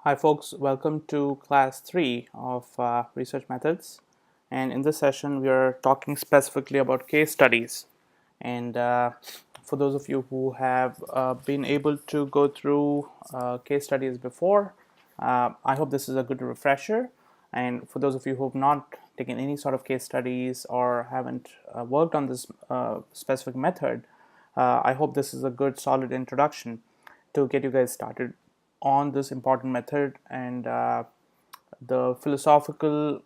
Hi folks, welcome to class 3 of research methods, and in this session we are talking specifically about case studies. And for those of you who have been able to go through case studies before, I hope this is a good refresher. And for those of you who have not taken any sort of case studies or haven't worked on this specific method, I hope this is a good solid introduction to get you guys started on this important method and the philosophical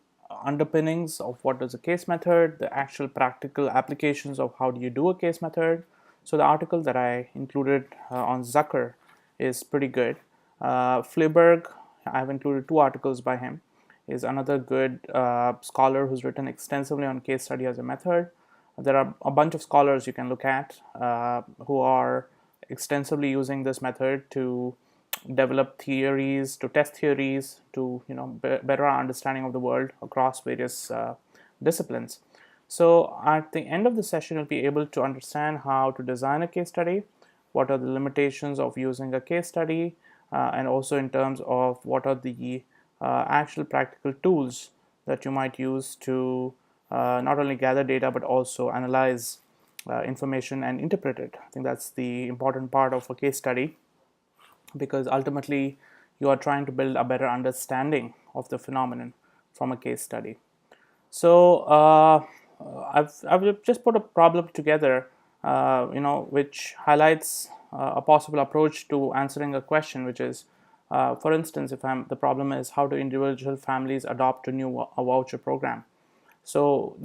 underpinnings of what is a case method, the actual practical applications of how do you do a case method. So the article that I included on Zucker is pretty good. Flyvbjerg, I've included 2 articles by him, is another good scholar who's written extensively on case study as a method. There are a bunch of scholars you can look at who are extensively using this method to develop theories, to test theories, to better understanding of the world across various disciplines. So at the end of the session, you'll be able to understand how to design a case study, what are the limitations of using a case study, and also in terms of what are the actual practical tools that you might use to not only gather data but also analyze information and interpret it. I think that's the important part of a case study, because ultimately you are trying to build a better understanding of the phenomenon from a case study. So I've just put a problem together, which highlights a possible approach to answering a question, which is, for instance, if the problem is how do individual families adopt a voucher program. So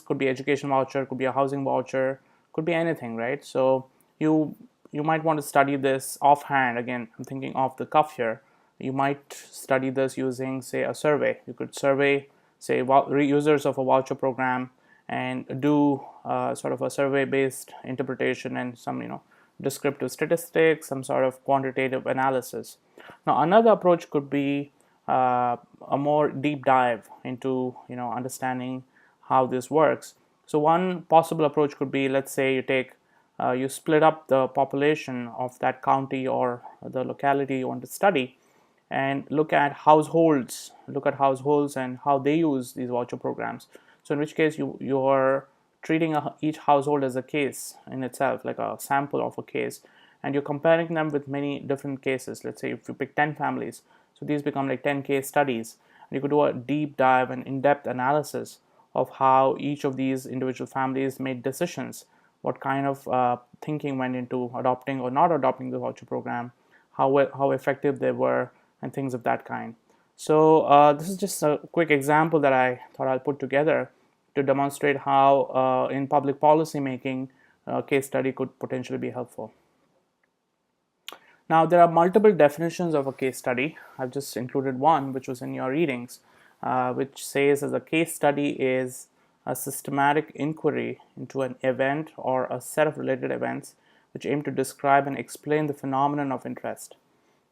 could be education voucher, could be a housing voucher, could be anything, right? So you might want to study this offhand. Again, I'm thinking off the cuff here. You might study this using, say, a survey. You could survey, say, users of a voucher program and do sort of a survey-based interpretation and some, descriptive statistics, some sort of quantitative analysis. Now, another approach could be a more deep dive into, understanding how this works. So one possible approach could be, let's say you split up the population of that county or the locality you want to study and look at households and how they use these voucher programs. So in which case you are treating each household as a case in itself, like a sample of a case, and you're comparing them with many different cases. Let's say if you pick 10 families, so these become like 10 case studies, and you could do a deep dive and in-depth analysis of how each of these individual families made decisions, what kind of thinking went into adopting or not adopting the voucher program, how effective they were, and things of that kind. So this is just a quick example that I thought I'll put together to demonstrate how in public policy making, case study could potentially be helpful. Now, there are multiple definitions of a case study. I've just included one, which was in your readings, which says that a case study is a systematic inquiry into an event or a set of related events which aim to describe and explain the phenomenon of interest.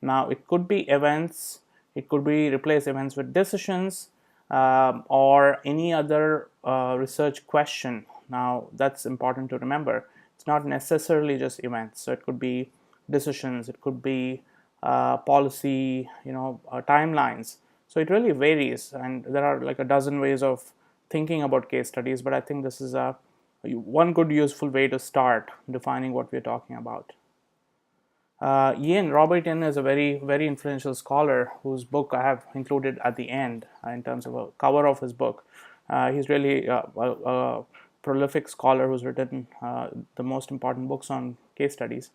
Now, it could be events, it could be replace events with decisions, or any other research question. Now, that's important to remember. It's not necessarily just events. So it could be decisions, it could be policy, timelines. So it really varies, and there are like a dozen ways of thinking about case studies, but I think this is one good useful way to start defining what we're talking about. Robert Ian is a very, very influential scholar whose book I have included at the end in terms of a cover of his book. He's really a prolific scholar who's written the most important books on case studies.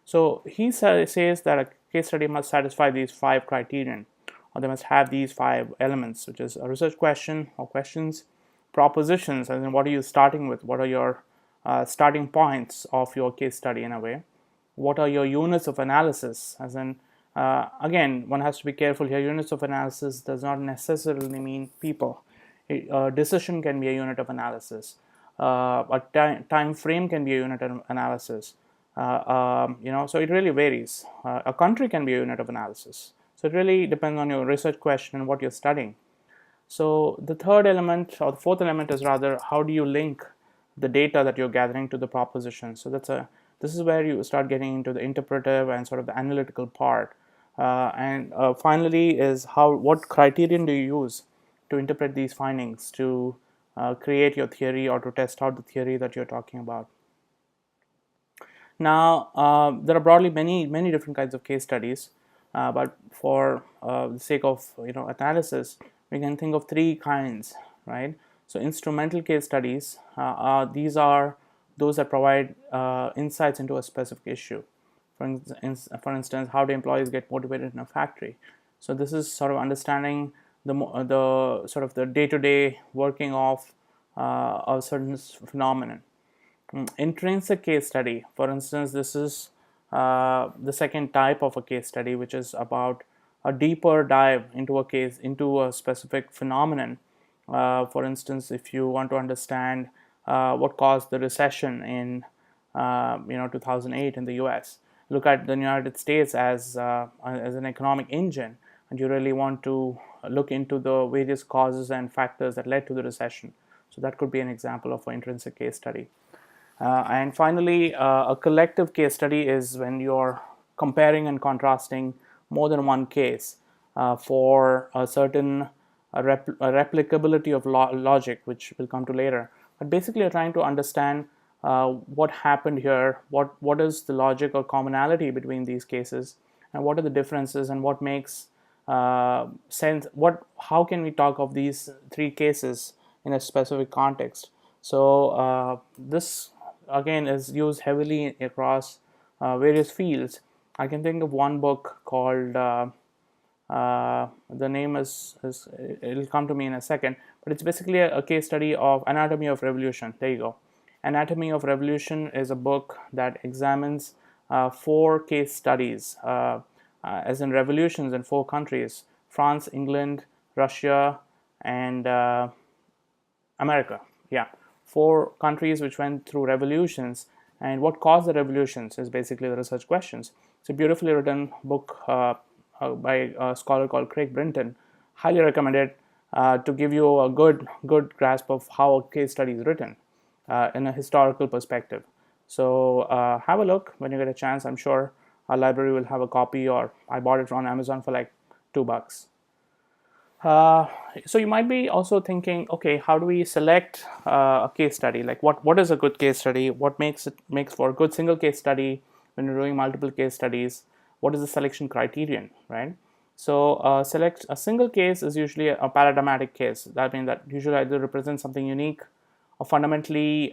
So he says that a case study must satisfy these 5 criterion, or they must have these 5 elements, which is a research question or questions, propositions, as in what are you starting with, what are your starting points of your case study in a way, what are your units of analysis, as in again, one has to be careful here. Units of analysis does not necessarily mean people. A decision can be a unit of analysis. A time frame can be a unit of analysis. So it really varies. A country can be a unit of analysis. So it really depends on your research question and what you're studying. So the third element, or the fourth element, is rather how do you link the data that you're gathering to the proposition. So this is where you start getting into the interpretive and sort of the analytical part. And finally is what criterion do you use to interpret these findings to create your theory or to test out the theory that you're talking about. Now, there are broadly many different kinds of case studies, but for the sake of analysis, we can think of three kinds, right? So, instrumental case studies, these are those that provide insights into a specific issue. For instance, how do employees get motivated in a factory? So, this is sort of understanding the sort of the day-to-day working of a certain phenomenon. Intrinsic case study, for instance, this is the second type of a case study, which is about a deeper dive into a specific phenomenon. For instance, if you want to understand what caused the recession in 2008 in the US, look at the United States as an economic engine, and you really want to look into the various causes and factors that led to the recession. So that could be an example of an intrinsic case study. And finally, a collective case study is when you're comparing and contrasting more than one case for a certain replicability of logic, which we'll come to later. But basically, you're trying to understand what happened here, what is the logic or commonality between these cases, and what are the differences, and what makes sense. How can we talk of these three cases in a specific context? So this again is used heavily across various fields. I can think of one book called the name it'll come to me in a second, but it's basically a case study of Anatomy of Revolution. There you go. Anatomy of Revolution is a book that examines 4 case studies as in revolutions in 4 countries: France, England, Russia, and America. Yeah, 4 countries which went through revolutions, and what caused the revolutions is basically the research questions. It's a beautifully written book by a scholar called Craig Brinton. Highly recommended to give you a good grasp of how a case study is written in a historical perspective. So have a look when you get a chance. I'm sure our library will have a copy, or I bought it on Amazon for like $2. So you might be also thinking, okay, how do we select a case study? Like what is a good case study? What makes for a good single case study when you're doing multiple case studies? What is the selection criterion, right? So select a single case is usually a paradigmatic case. That means that usually either represents something unique or fundamentally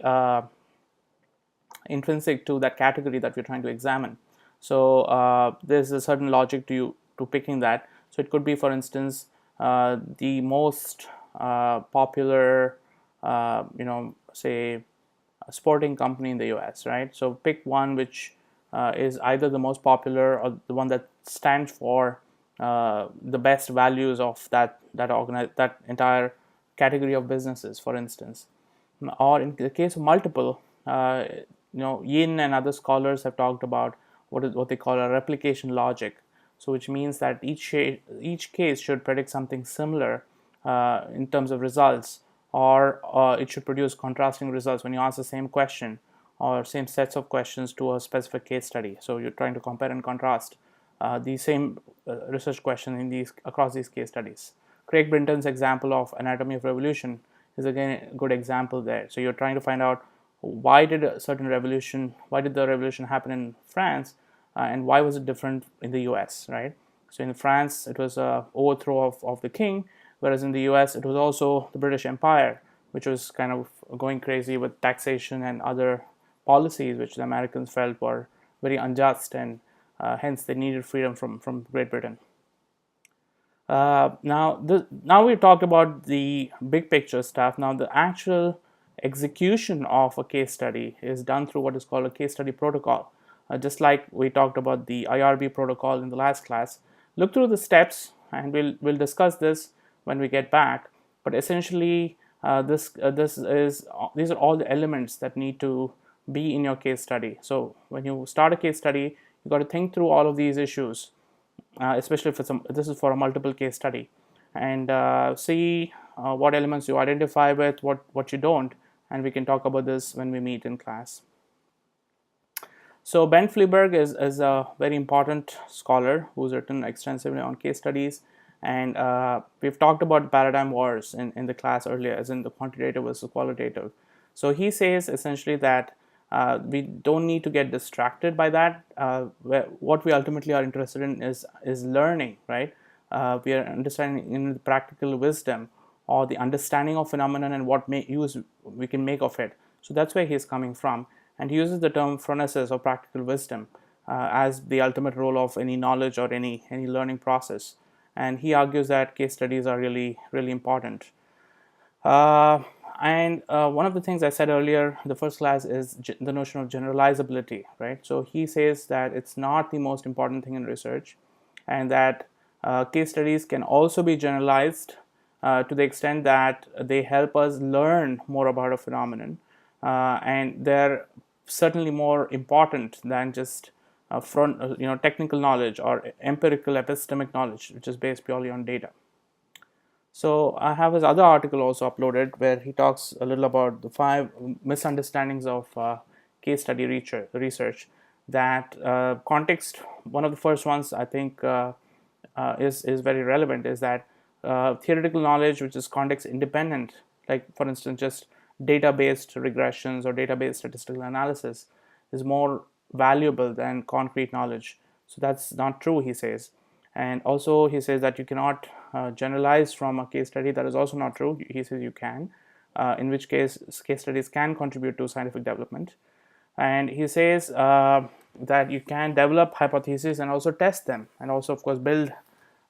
intrinsic to that category that we're trying to examine. So there's a certain logic to picking that. So it could be, for instance, the most popular, say, a sporting company in the US, right? So pick one which is either the most popular or the one that stands for the best values of that entire category of businesses, for instance. Or in the case of multiple, Yin and other scholars have talked about what they call a replication logic. So which means that each case should predict something similar in terms of results, or it should produce contrasting results when you ask the same question or same sets of questions to a specific case study. So you're trying to compare and contrast the same research question across these case studies. Craig Brinton's example of Anatomy of Revolution is again a good example there. So you're trying to find out why did the revolution happen in France, and why was it different in the US, right? So in France, it was an overthrow of the king, whereas in the US, it was also the British Empire, which was kind of going crazy with taxation and other policies which the Americans felt were very unjust, and hence they needed freedom from Great Britain. Now we've talked about the big picture stuff. Now the actual execution of a case study is done through what is called a case study protocol. Just like we talked about the IRB protocol in the last class. Look through the steps, and we'll discuss this when we get back. But essentially, these are all the elements that need to be in your case study. So when you start a case study, you got to think through all of these issues, especially if this is for a multiple case study, and see what elements you identify with, what you don't, and we can talk about this when we meet in class. So Ben Flyvbjerg is a very important scholar who's written extensively on case studies, and we've talked about paradigm wars in the class earlier, as in the quantitative versus qualitative. So he says essentially that we don't need to get distracted by that. What we ultimately are interested in is learning, right? We are understanding in the practical wisdom or the understanding of phenomenon and what use we can make of it. So that's where he's coming from, and he uses the term phronesis or practical wisdom as the ultimate role of any knowledge or any learning process. And he argues that case studies are really important. Uh, and one of the things I said earlier, the first class, is the notion of generalizability, right? So he says that it's not the most important thing in research, and that case studies can also be generalized to the extent that they help us learn more about a phenomenon, and they're certainly more important than just technical knowledge or empirical epistemic knowledge, which is based purely on data. So I have his other article also uploaded where he talks a little about the 5 misunderstandings of case study research. That context, one of the first ones I think is very relevant, is that theoretical knowledge, which is context independent, like for instance just data-based regressions or data-based statistical analysis, is more valuable than concrete knowledge. So that's not true, he says. And also he says that you cannot generalize from a case study. That is also not true. He says you can, in which case case studies can contribute to scientific development. And he says that you can develop hypotheses and also test them, and also of course build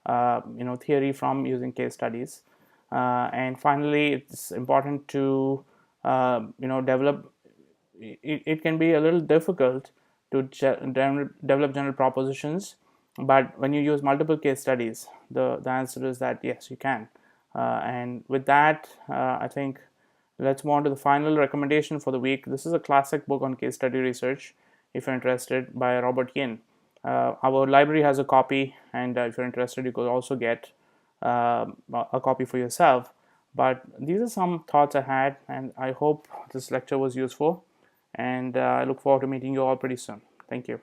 theory from using case studies. And finally, it's important to develop. It can be a little difficult to develop general propositions, but when you use multiple case studies, the answer is that yes, you can. And with that, I think let's move on to the final recommendation for the week. This is a classic book on case study research, if you're interested, by Robert Yin. Our library has a copy, and if you're interested, you could also get a copy for yourself. But these are some thoughts I had, and I hope this lecture was useful. And I look forward to meeting you all pretty soon. Thank you.